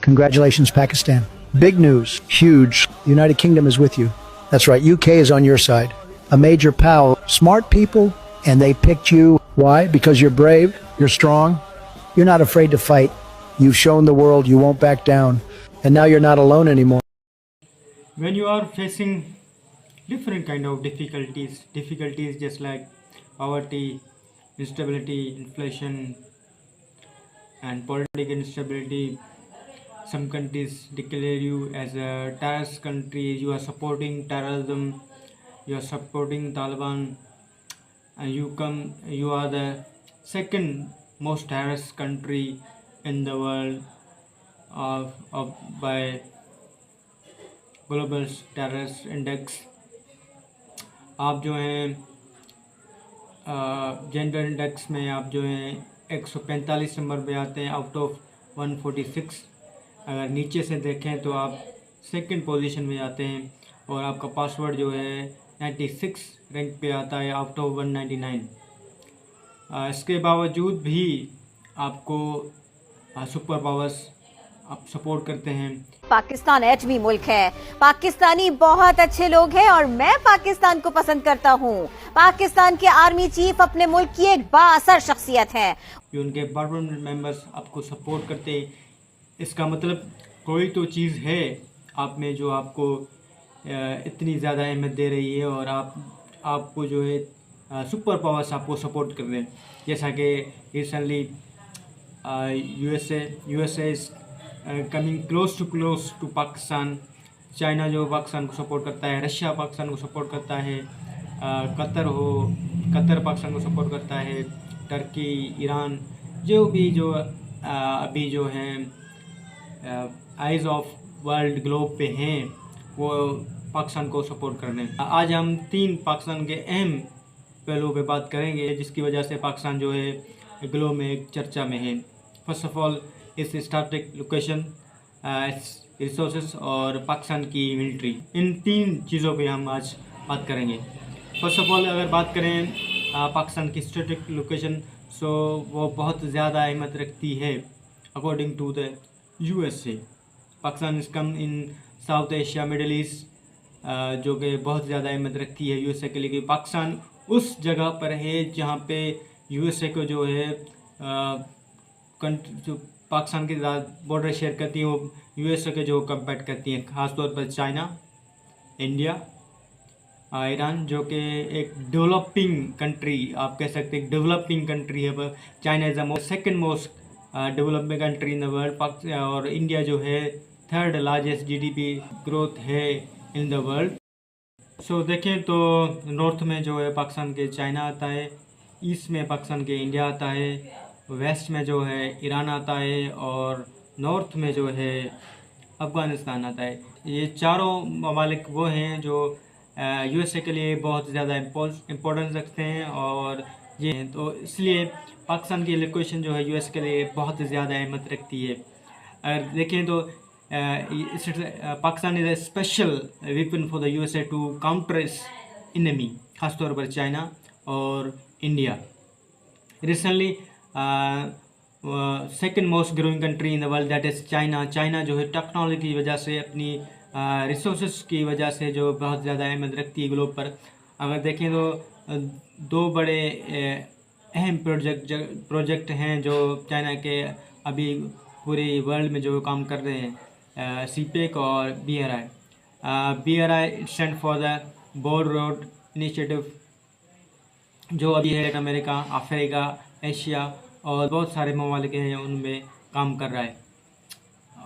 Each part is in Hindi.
Congratulations, Pakistan. Big news. Huge. The United Kingdom is with you. That's right. UK is on your side. A major pal. Smart people, and they picked you. Why? Because you're brave, you're strong, you're not afraid to fight. You've shown the world you won't back down. And now you're not alone anymore. When you are facing different kind of difficulties just like poverty, instability, inflation, and political instability, some countries declare you as a terrorist country, you are supporting terrorism, you are supporting Taliban, and you are the second most terrorist country in the world by global terrorist index. आप जो हैं जेंडर इंडेक्स में आप जो हैं 145 नंबर पे आते हैं आउट ऑफ 146। अगर नीचे से देखें तो आप सेकंड पोजीशन में आते हैं और आपका पासवर्ड जो है 96 रैंक पे आता है आउट ऑफ 199। इसके बावजूद भी आपको सुपर पावर्स आप सपोर्ट करते हैं। पाकिस्तान एटमी मुल्क है, पाकिस्तानी बहुत अच्छे लोग हैं और मैं पाकिस्तान को पसंद करता हूं। पाकिस्तान के आर्मी चीफ अपने मुल्क की एक बाअसर शख्सियत है। उनके पार्लियामेंट मेंबर्स आपको सपोर्ट करते, इसका मतलब कोई तो चीज़ है आप में जो आपको इतनी ज़्यादा अहमियत दे रही है और आपको जो है सुपर पावर्स आपको सपोर्ट कर रहे हैं। जैसा कि recently USA is coming close to Pakistan. China जो पाकिस्तान को सपोर्ट करता है, रशिया पाकिस्तान को सपोर्ट करता है, कतर पाकिस्तान को सपोर्ट करता है, टर्की, ईरान, जो अभी जो हैं आइज़ ऑफ वर्ल्ड ग्लोब पे हैं वो पाकिस्तान को सपोर्ट कर रहे हैं। आज हम 3 पाकिस्तान के अहम पहलुओं पे बात करेंगे जिसकी वजह से पाकिस्तान जो है ग्लोब में एक चर्चा में है। फर्स्ट ऑफ ऑल इस स्ट्रैटेजिक लोकेशन, रिसोर्सेस और पाकिस्तान की मिलिट्री, इन 3 चीज़ों पे हम आज बात करेंगे। फर्स्ट ऑफ ऑल अगर बात करें पाकिस्तान की स्ट्रैटेजिक लोकेशन, सो वो बहुत ज़्यादा अहमियत रखती है according to the USA. Pakistan is come in South Asia, Middle East, जो कि बहुत ज़्यादा अहमियत रखती है यूएसए के लिए कि पाकिस्तान उस जगह पर है जहाँ पे यूएसए को जो है जो पाकिस्तान के साथ बॉर्डर शेयर करती हैं वो यूएसए के जो कम्पेट करती हैं, ख़ासतौर पर चाइना, इंडिया, ईरान, जो कि एक डेवलपिंग कंट्री आप कह सकते हैं, डेवलपिंग कंट्री है। पर China is the second most developing country in the world, और इंडिया जो है 3rd लार्जेस्ट जीडीपी ग्रोथ है इन द वर्ल्ड। सो देखें तो नॉर्थ में जो है पाकिस्तान के चाइना आता है, ईस्ट में पाकिस्तान के इंडिया आता है, वेस्ट में जो है ईरान आता है और नॉर्थ में जो है अफ़गानिस्तान आता है। ये चारों ममालिक वो हैं जो यूएसए के लिए बहुत ज़्यादा इम्पोर्टेंस रखते हैं और ये हैं, तो इसलिए पाकिस्तान की लोकेशन जो है यूएसए के लिए बहुत ज़्यादा अहमियत रखती है। अगर देखें तो Pakistan is a special weapon for the USA to counter its enemy, खासतौर पर चाइना और India. Recently second most growing country in the world that is China. China जो है टेक्नोलॉजी की वजह से, अपनी रिसोर्सेज की वजह से जो बहुत ज़्यादा अहमियत रखती है ग्लोब पर। अगर देखें तो 2 बड़े अहम प्रोजेक्ट हैं जो चाइना के अभी पूरे वर्ल्ड में जो काम कर रहे हैं, सीपेक और BRI stand for the bolt road initiative, जो अभी है अमेरिका, अफ्रीका, एशिया और बहुत सारे ममालिक हैं उनमें काम कर रहा है।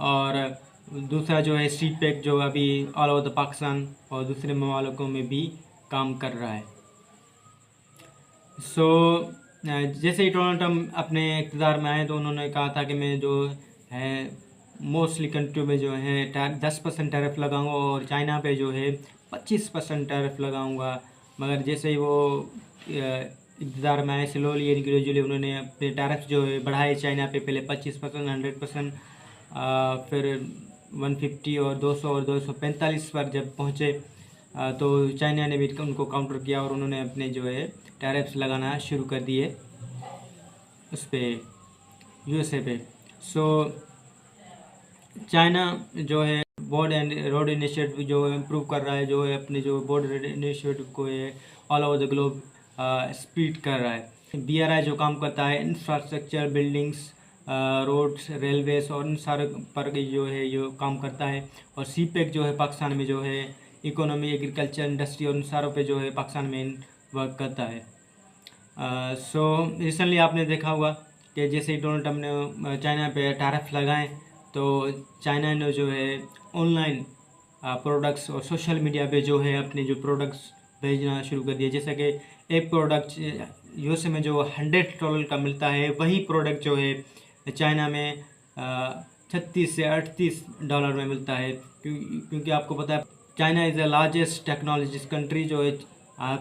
और दूसरा जो है सीपेक जो अभी ऑल ओवर द पाकिस्तान और दूसरे ममालिकों में भी काम कर रहा है। सो जैसे ही डोनाल्ड ट्रम्प अपने इक़्तिदार में आए तो उन्होंने कहा था कि मैं जो है मोस्टली कंट्रियों में जो है 10% टैरिफ लगाऊंगा और चाइना पे जो है 25% टैरिफ लगाऊंगा। मगर जैसे ही वो इक़्तिदार में आए, स्लोली एंड ग्रेजुअली उन्होंने अपने टैरिफ जो है बढ़ाए चाइना पे, पहले 25%, 100%, फिर 150 और 200 और 245 पर जब पहुँचे तो चाइना ने भी उनको काउंटर किया और उन्होंने अपने जो है टैरिफ्स लगाना शुरू कर दिए उस पर, यूएसए पे। सो चाइना जो है बोर्ड एंड रोड इनिशिएटिव जो इम्प्रूव कर रहा है, जो है अपने जो बोर्ड इनिशिएटिव को ये all over the globe speed कर रहा है। BRI जो काम करता है इंफ्रास्ट्रक्चर, बिल्डिंग्स, रोड्स, रेलवेज और इन सारे पर जो है ये काम करता है। और CPEC जो है पाकिस्तान में जो है इकोनॉमी, एग्रीकल्चर, इंडस्ट्री और इन सारों पे जो है पाकिस्तान में वर्क करता है। सो रिसेंटली आपने देखा होगा कि जैसे ही डोनाल्ड ट्रम्प ने चाइना पे टैरिफ लगाए तो चाइना ने जो है ऑनलाइन प्रोडक्ट्स और सोशल मीडिया पे जो है अपने जो प्रोडक्ट्स भेजना शुरू कर दिया। जैसे कि एक प्रोडक्ट USA में जो $100 का मिलता है, वही प्रोडक्ट जो है चाइना में 36 से $38 में मिलता है। क्योंकि आपको पता है China is the largest technologist country, जो है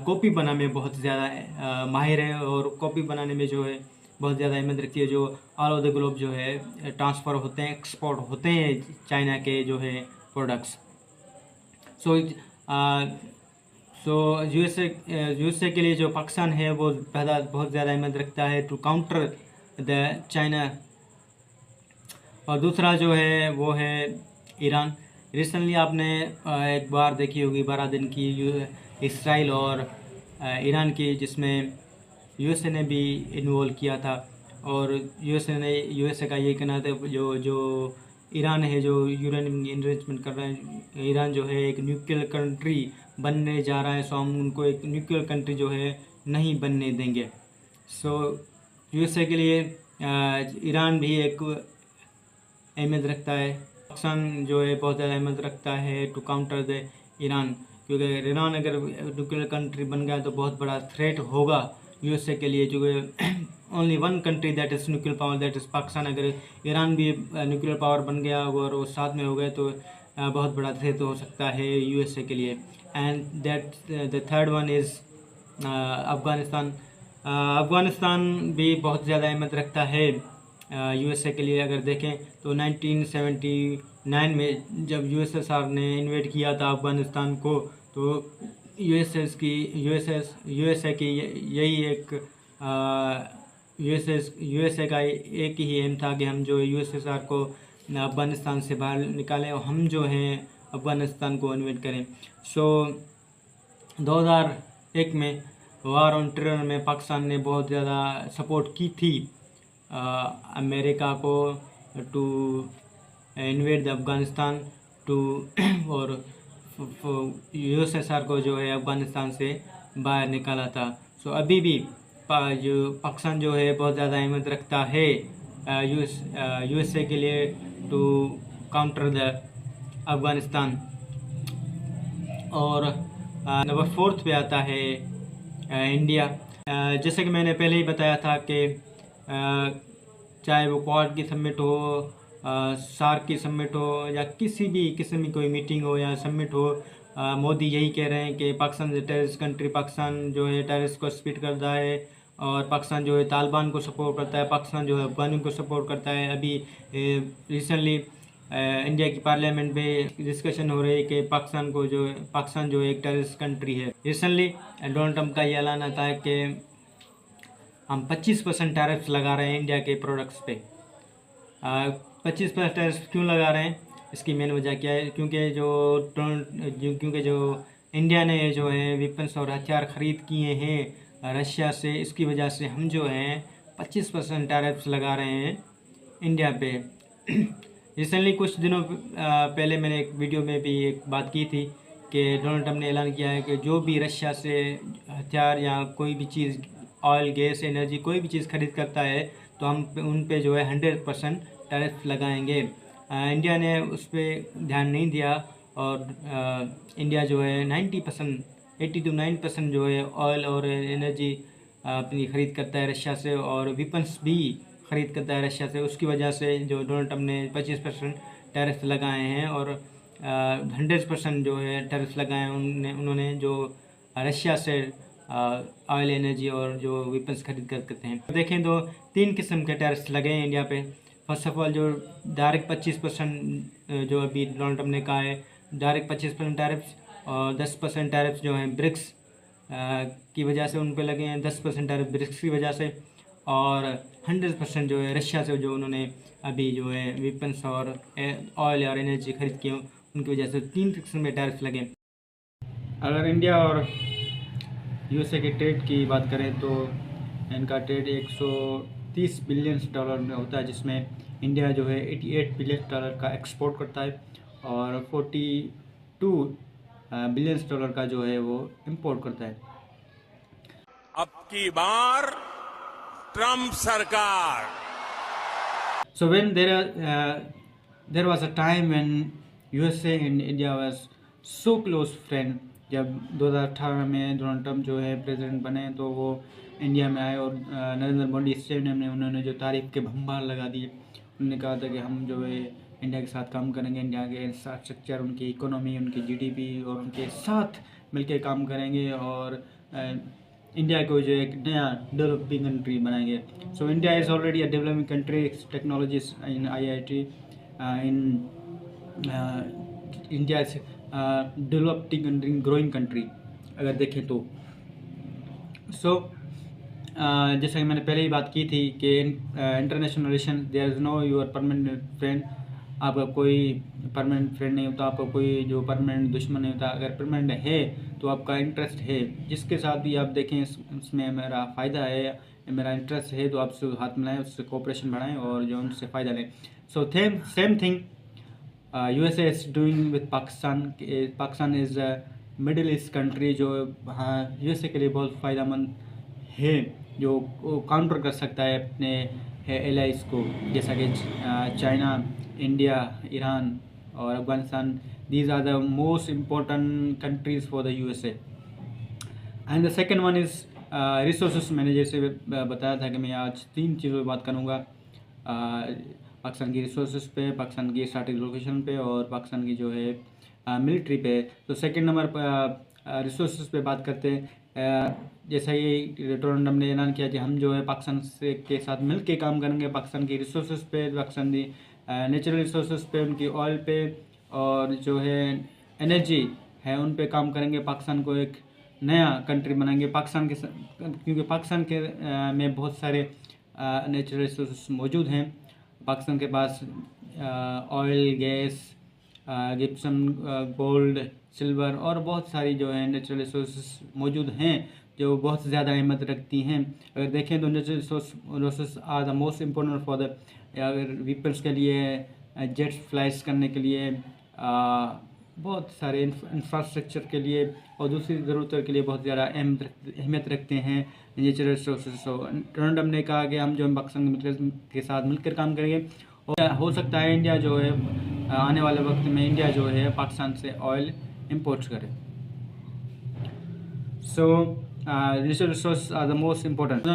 कॉपी बनाने में बहुत ज़्यादा माहिर है और कॉपी बनाने में जो है बहुत ज़्यादा अहमियत रखती है। जो ऑल ओवर द ग्लोब जो है ट्रांसफ़र होते हैं, एक्सपोर्ट होते हैं चाइना के जो है प्रोडक्ट्स। सो यूएसए के लिए जो पाकिस्तान है वो बहुत ज़्यादा अहमियत रखता है टू काउंटर द चाइना। और दूसरा जो है वो है ईरान। रिसेंटली आपने एक बार देखी होगी 12 दिन की इसराइल और ईरान की, जिसमें USA ने भी इन्वॉल्व किया था। और USA का ये कहना था जो ईरान है जो यूरेनियम इनरिचमेंट कर रहा है, ईरान जो है एक न्यूक्लियर कंट्री बनने जा रहा है, सो हम उनको एक न्यूक्लियर कंट्री जो है नहीं बनने देंगे। सो USA के लिए ईरान भी एक अहमियत रखता है। पाकिस्तान जो है बहुत ज़्यादा अहमियत रखता है टू काउंटर द ईरान, क्योंकि ईरान अगर न्यूक्लियर कंट्री बन गया तो बहुत बड़ा थ्रेट होगा USA के लिए, जो only one country that is nuclear power that is Pakistan. अगर ईरान भी न्यूक्लियर पावर बन गया और वो साथ में हो गए तो बहुत बड़ा थ्रेट हो सकता है USA के लिए। And that the third one is Afghanistan. Afghanistan भी बहुत ज़्यादा अहमियत रखता है USA के लिए। अगर देखें तो 1979 में जब USSR ने इन्वेड किया था अफ़गानिस्तान को, तो USA की यही एक USA का एक ही एम था कि हम जो USSR को अफ़गानिस्तान से बाहर निकालें और हम जो हैं अफ़गानिस्तान को इन्वेड करें। सो 2001 में वार ऑन टेरर में पाकिस्तान ने बहुत ज़्यादा सपोर्ट की थी अमेरिका को to invade the Afghanistan too और USSR को जो है अफ़गानिस्तान से बाहर निकाला था। सो अभी भी जो पाकिस्तान जो है बहुत ज़्यादा अहमियत रखता है USA के लिए टू काउंटर द अफ़गानिस्तान। और नंबर 4 पे आता है इंडिया। जैसे कि मैंने पहले ही बताया था कि चाहे वो क्वाड की समिट हो, सार्क की समिट हो या किसी भी किस्म की कोई मीटिंग हो या समिट हो, मोदी यही कह रहे हैं कि Pakistan is terrorist country, Pakistan जो है टेररिस्ट को सपोर्ट करता है और पाकिस्तान जो है तालिबान को सपोर्ट करता है, पाकिस्तान जो है अफगानियों को सपोर्ट करता है। अभी रिसेंटली इंडिया की पार्लियामेंट में डिस्कशन हो रही है कि पाकिस्तान जो है एक टेररिस्ट कंट्री है। रिसेंटली डोनाल्ड ट्रम्प का ये ऐलान आता है कि हम 25% टैरिफ्स लगा रहे हैं इंडिया के प्रोडक्ट्स पे। 25% टैरिफ क्यों लगा रहे हैं, इसकी मेन वजह क्या है? क्योंकि जो इंडिया ने जो है वेपन्स और हथियार ख़रीद किए हैं रशिया से, इसकी वजह से हम जो हैं 25% टैरिफ्स लगा रहे हैं इंडिया पे। रिसेंटली कुछ दिनों पहले मैंने एक वीडियो में भी एक बात की थी कि डोनाल्ड ट्रम्प ने ऐलान किया है कि जो भी रशिया से हथियार या कोई भी चीज़, ऑयल, गैस, एनर्जी, कोई भी चीज़ खरीद करता है तो हम उन पे जो है 100% टैरिफ लगाएंगे। इंडिया ने उस पर ध्यान नहीं दिया और इंडिया जो है 90%, 80 to 90% जो है ऑयल और एनर्जी अपनी ख़रीद करता है रशिया से, और वेपन्स भी ख़रीद करता है रशिया से। उसकी वजह से जो डोनाल्ड ट्रम्प ने 25% टैरिफ लगाए हैं और 100% जो है टैरिफ लगाए हैं उन्होंने जो रशिया से ऑयल, एनर्जी और जो वेपन्स खरीद करते हैं। देखें तो 3 किस्म के टैरिफ लगे हैं इंडिया पे। फर्स्ट ऑफ ऑल जो डायरेक्ट 25% जो अभी डोनाल्ड ट्रम्प ने कहा है, डायरेक्ट 25% टैरिफ्स, और 10% टैरिफ्स जो हैं ब्रिक्स की वजह से उन पे लगे हैं, 10% टैरिफ ब्रिक्स की वजह से, और 100% जो है रशिया से जो उन्होंने अभी जो है वेपन्स और ऑयल और एनर्जी खरीद की उनकी वजह से 3% में टैरिफ लगे। अगर इंडिया और यूएसए के ट्रेड की बात करें तो इनका ट्रेड 130 बिलियन डॉलर में होता है, जिसमें इंडिया जो है 88 बिलियन डॉलर का एक्सपोर्ट करता है और 42 बिलियन डॉलर का जो है वो इंपोर्ट करता है। अब की बार ट्रम्प सरकार। So when there was a time when USA and India was so close friend, जब 2018 में डोनाल्ड ट्रम्प जो है प्रेसिडेंट बने तो वो इंडिया में आए और नरेंद्र मोदी स्टेडियम में उन्होंने जो तारीफ के भंबार लगा दिए। उन्होंने कहा था कि हम जो है इंडिया के साथ काम करेंगे, इंडिया के इंफ्रास्ट्रक्चर, उनकी इकोनॉमी, उनकी जीडीपी और उनके साथ मिलकर काम करेंगे और इंडिया को जो एक नया डेवलपिंग कंट्री बनाएंगे। So India is already a developing country, technologies in IIT in India is developing country, growing country अगर देखें तो। सो जैसा कि मैंने पहले ही बात की थी कि international relation there is no your permanent friend. आपका कोई परमानेंट फ्रेंड नहीं होता, आपका कोई जो परमानेंट दुश्मन नहीं होता। अगर परमानेंट है तो आपका इंटरेस्ट है, जिसके साथ भी आप देखें इसमें मेरा फ़ायदा है, मेरा इंटरेस्ट है, तो आप उससे हाथ मिलाएं, उससे कोऑपरेशन बढ़ाएं और जो उनसे फ़ायदा लें। So same thing USA is doing with Pakistan. Pakistan is middle east country जो USA के लिए बहुत फ़ायदेमंद है, जो काउंटर कर सकता है अपने एलाइज को, जैसा कि चाइना, इंडिया, ईरान और Afghanistan. These are the most important countries for the USA। And the second one is resources. मैंने जैसे बताया था कि मैं आज 3 चीज़ों पर बात करूँगा, पाकिस्तान की रिसोर्सेस पे, पाकिस्तान की स्ट्रैटेजिक लोकेशन पे और पाकिस्तान की जो है मिलिट्री पे। तो सेकेंड नंबर पर रिसोर्सेस पे बात करते हैं। जैसा ही डोनाल्ड ट्रम्प ने ऐलान किया कि हम जो है पाकिस्तान से के साथ मिल के काम करेंगे, पाकिस्तान की रिसोर्सेस पे, पाकिस्तान की नेचुरल रिसोर्सेस पे, उनकी ऑयल पे और जो है एनर्जी है उन पे काम करेंगे। पाकिस्तान को एक नया कंट्री बनाएंगे पाकिस्तान के, क्योंकि पाकिस्तान के में बहुत सारे नेचुरल रिसोर्सेस मौजूद हैं। पाकिस्तान के पास oil, gas, gypsum, gold, silver और बहुत सारी जो है नेचुरल रिसोर्सेस मौजूद हैं जो बहुत ज़्यादा अहमियत रखती हैं। अगर देखें तो natural resources are the most important for the, अगर वेपन्स के लिए, जेट्स फ्लाइज करने के लिए, बहुत सारे इंफ्रास्ट्रक्चर के लिए और दूसरी ज़रूरतों के लिए बहुत ज़्यादा अहमियत रखते हैं नेचुरल रिसोर्सेस। डोनाल्ड ट्रम्प ने कहा कि हम जो पाकिस्तान के साथ मिलकर काम करेंगे और हो सकता है इंडिया जो है आने वाले वक्त में इंडिया जो है पाकिस्तान से ऑयल इंपोर्ट करे। So natural resource are the most important.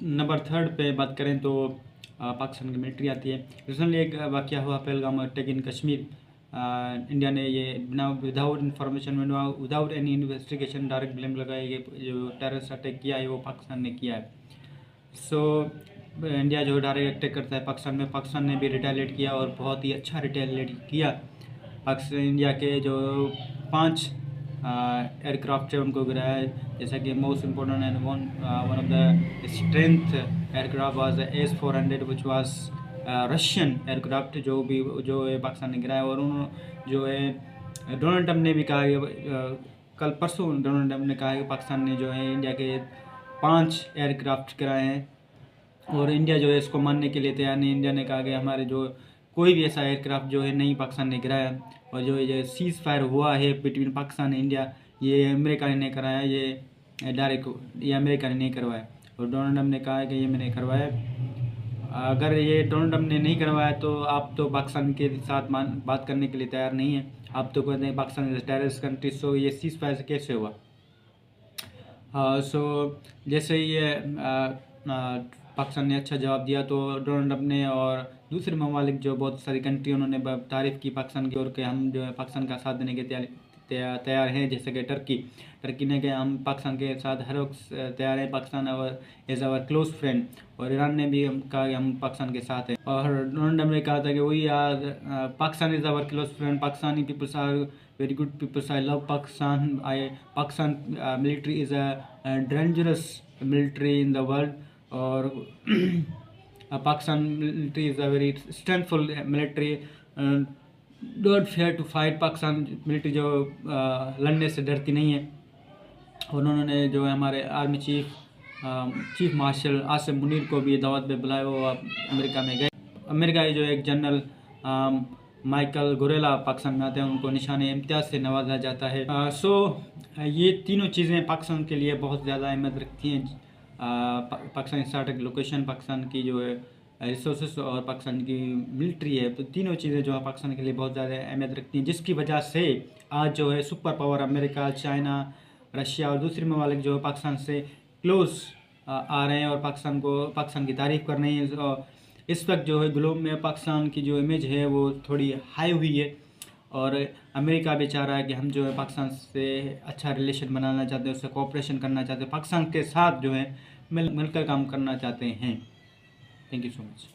Number 3 पे बात करें तो पाकिस्तान की मिलिट्री आती है। रिसेंटली एक वाक़या हुआ Pahalgam attack in Kashmir. India ने ये बिना without information, without any investigation direct blame लगाया, ये जो टेररिस्ट अटैक किया है वो पाकिस्तान ने किया है। सो इंडिया जो डायरेक्ट अटैक करता है पाकिस्तान में, पाकिस्तान ने भी रिटेलिएट किया और बहुत ही अच्छा रिटेलिएट किया। पाकिस्तान इंडिया के जो 5 एयरक्राफ्ट है उनको गिराया, जैसा कि most important and one of the strength aircraft was S-400 which was Russian aircraft, जो है पाकिस्तान ने गिराया। और उन जो है डोनाल्ड ट्रम्प ने भी कहा कि कल परसों डोनाल्ड ट्रम्प ने कहा कि पाकिस्तान ने जो है इंडिया के 5 एयरक्राफ्ट गिराए हैं और इंडिया जो है इसको मानने के लिए तैयार नहीं। इंडिया ने कहा कि हमारे जो कोई भी ऐसा एयरक्राफ्ट जो है नहीं पाकिस्तान ने गिराया, और जो ये सीज़ फायर हुआ है बिटवीन पाकिस्तान एंड इंडिया, ये अमेरिका ने नहीं कराया, ये डायरेक्ट ये अमेरिका ने नहीं करवाया। और डोनाल्ड ट्रम्प ने कहा है कि ये मैंने करवाया। अगर ये डोनाल्ड ट्रम्प ने नहीं करवाया तो आप तो पाकिस्तान के साथ बात करने के लिए तैयार नहीं है, आप तो कहते हैं पाकिस्तान इज टेररिस्ट कंट्री। सो ये सीज़ फायर कैसे हुआ? सो जैसे ये पाकिस्तान ने अच्छा जवाब दिया तो डोनाल्ड ट्रम्प ने और दूसरे ममालिक जो बहुत सारी कंट्री उन्होंने तारीफ़ की पाकिस्तान की, और कि हम जो है पाकिस्तान का साथ देने के तैयार हैं। जैसे कि टर्की ने कहा हम पाकिस्तान के साथ हर वक्त तैयार हैं, Pakistan is our close friend. और ईरान ने भी कहा कि हम पाकिस्तान के साथ हैं। और डोनाल्ड ट्रम्प ने कहा था कि वही Pakistan is our close friend, Pakistani peoples are very good peoples, I love Pakistan, Pakistan military is a dangerous military in the world. और Pakistan military is a very strengthful military. Don't fear to fight. Pakistan military जो लड़ने से डरती नहीं है। और उन्होंने जो है हमारे army chief marshal Asim Munir को भी दावत पे बुलाया, वो अमेरिका में गए। अमेरिका के जो एक जनरल माइकल गोरेला पाकिस्तान में आते हैं, उनको निशाने इम्तियाज़ से नवाजा जाता है। ये तीनों चीज़ें पाकिस्तान के लिए बहुत ज़्यादा अहमियत रखती हैं। पाकिस्तान स्ट्रैटेजिक लोकेशन, पाकिस्तान की जो है रिसोर्सेस और पाकिस्तान की मिलिट्री है, तो तीनों चीज़ें जो है पाकिस्तान के लिए बहुत ज़्यादा अहमियत रखती हैं, जिसकी वजह से आज जो है super power America, China, Russia और दूसरे ममालिक जो है पाकिस्तान से क्लोज आ रहे हैं और पाकिस्तान की तारीफ़ कर रहे हैं। और इस वक्त जो है ग्लोब में पाकिस्तान की जो इमेज है वो थोड़ी हाई हुई है और अमेरिका भी चाह रहा है कि हम जो है पाकिस्तान से अच्छा रिलेशन बनाना चाहते हैं, उससे कोऑपरेशन करना चाहते हैं, पाकिस्तान के साथ जो है मिलकर काम करना चाहते हैं। Thank you so much.